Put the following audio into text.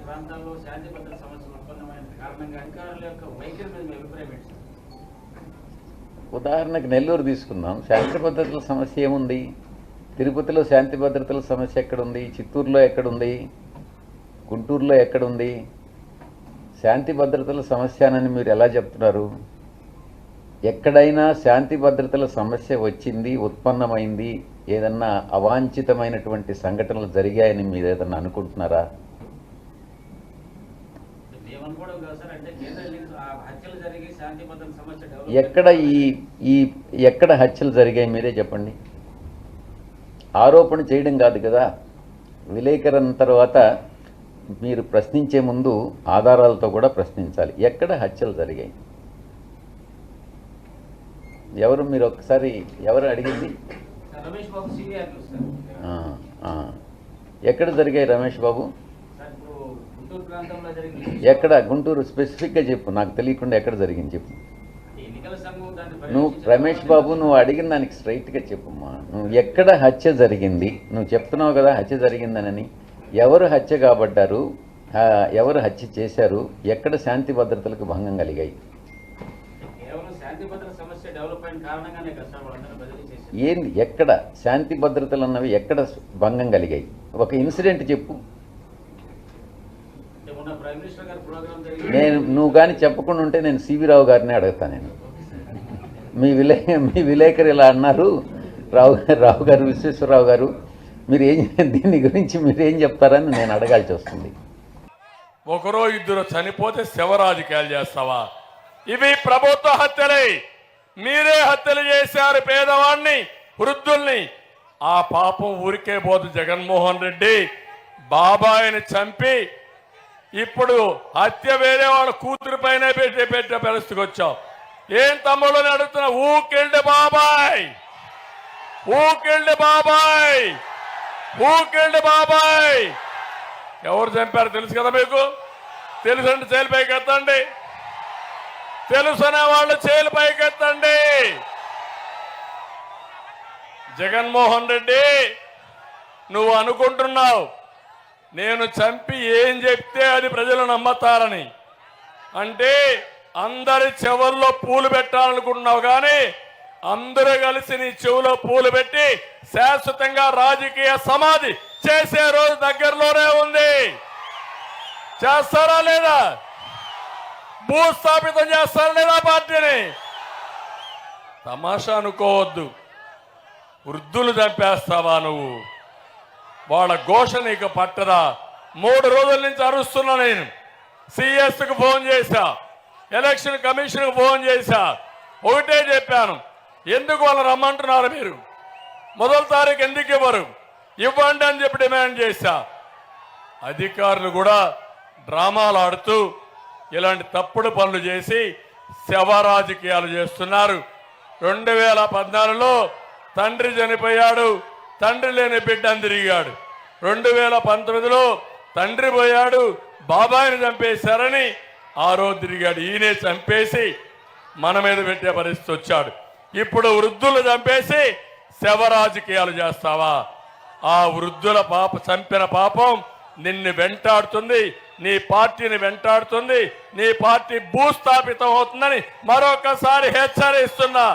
ప్రాంతాల్లో శాంతి భద్రత సమస్యలు ఉత్పన్నమైన కారణంగా అధికారుల యొక్క వైఖరి మీద మీ అభిప్రాయం ఏంటి? ఉదాహరణకు నెల్లూరు తీసుకుందాం. శాంతి భద్రతల సమస్య ఏముంది? తిరుపతిలో శాంతి భద్రతల సమస్య ఎక్కడుంది? చిత్తూరులో ఎక్కడుంది? గుంటూరులో ఎక్కడుంది? శాంతి భద్రతల సమస్య అని మీరు ఎలా చెప్తున్నారు? ఎక్కడైనా శాంతి భద్రతల సమస్య వచ్చింది, ఉత్పన్నమైంది, ఏదన్నా అవాంఛితమైనటువంటి సంఘటనలు జరిగాయని మీరు ఏదన్నా అనుకుంటున్నారా? ఎక్కడ హత్యలు జరిగాయి మీరే చెప్పండి. ఆరోపణ చేయడం కాదు కదా. విలేకరణ తర్వాత మీరు ప్రశ్నించే ముందు ఆధారాలతో కూడా ప్రశ్నించాలి. ఎక్కడ హత్యలు జరిగాయి? ఎవరు మీరు ఒకసారి ఎవరు అడిగింది? ఎక్కడ జరిగాయి రమేష్ బాబు? ఎక్కడ? గుంటూరు స్పెసిఫిక్గా చెప్పు, నాకు తెలియకుండా ఎక్కడ జరిగింది చెప్పు. నువ్వు రమేష్ బాబు నువ్వు అడిగిన దానికి స్ట్రైట్గా చెప్పమ్మా. నువ్వు ఎక్కడ హత్య జరిగింది? నువ్వు చెప్తున్నావు కదా హత్య జరిగిందనని. ఎవరు హత్య కాబడ్డారు? ఎవరు హత్య చేశారు? ఎక్కడ శాంతి భద్రతలకు భంగం కలిగాయి? ఏంది? ఎక్కడ శాంతి భద్రతలు అన్నవి ఎక్కడ భంగం కలిగాయి? ఒక ఇన్సిడెంట్ చెప్పు. నువ్వు కానీ చెప్పకుండా ఉంటే నేను సివి రావు గారిని అడుగుతాను. నేను మీ విలేకరు ఇలా అన్నారు, రావు గారు, విశ్వేశ్వరరావు గారు, దీని గురించి మీరేం చెప్తారని నేను అడగాల్సి వస్తుంది. ఒకరో ఇద్దరు చనిపోతే శవ రాజకీయాలు చేస్తావా? ఇవి ప్రభుత్వ హత్యలే. మీరే హత్యలు చేశారు పేదవాడిని, వృద్ధుల్ని. ఆ పాపం ఊరికే పోదు. జగన్మోహన్ రెడ్డి బాబాయిని చంపి ఇప్పుడు హత్య వేరే వాళ్ళ కూతురు పైన పెట్టే పరిస్థితికి వచ్చావు. ఏం తమ్ముళ్ళని అడుగుతున్నా? ఊకెళ్ళి బాబాయ్, ఊకెళ్ళి బాబాయ్, ఊకెళ్ళి బాబాయ్. ఎవరు చంపారు తెలుసు కదా మీకు? తెలుసండి చేలు పైకి ఎత్తండి. తెలుసనే వాళ్ళు చేలు పైకి ఎత్తండి. జగన్మోహన్ రెడ్డి, నువ్వు అనుకుంటున్నావు నేను చంపి ఏం చెప్తే అది ప్రజలు నమ్మతారని. అంటే అందరి చెవుల్లో పూలు పెట్టాలనుకుంటున్నావు, కానీ అందరూ కలిసి నీ చెవులో పూలు పెట్టి శాశ్వతంగా రాజకీయ సమాధి చేసే రోజు దగ్గరలోనే ఉంది. చేస్తారా లేదా? భూస్థాపితం చేస్తారా లేదా పార్టీని? తమాషా అనుకోవద్దు. వృద్ధులు చంపేస్తావా నువ్వు? వాళ్ళ ఘోష నీకు పట్టదా? 3 రోజుల నుంచి అరుస్తున్నా నేను. సిఎస్కు ఫోన్ చేశా, ఎలక్షన్ కమిషన్కు ఫోన్ చేశా. ఒకటే చెప్పాను, ఎందుకు వాళ్ళు రమ్మంటున్నారు మీరు? మొదటి తారీఖు ఎందుకు ఇవ్వరు? ఇవ్వండి అని చెప్పి డిమాండ్ చేశా. అధికారులు కూడా డ్రామాలు ఆడుతూ ఇలాంటి తప్పుడు పనులు చేసి శవ రాజకీయాలు చేస్తున్నారు. 2014లో తండ్రి చనిపోయాడు, తండ్రి లేని బిడ్డని తిరిగాడు. 2019లో తండ్రి పోయాడు, బాబాయిని చంపేశారని ఆ రోజు తిరిగాడు. ఈయనే చంపేసి మన మీద పెట్టే పరిస్థితి వచ్చాడు. ఇప్పుడు వృద్ధులు చంపేసి శవ రాజకీయాలు చేస్తావా? ఆ వృద్ధుల చంపిన పాపం నిన్ను వెంటాడుతుంది, నీ పార్టీని వెంటాడుతుంది. నీ పార్టీ భూస్థాపితం అవుతుందని మరొకసారి హెచ్చరిస్తున్నా.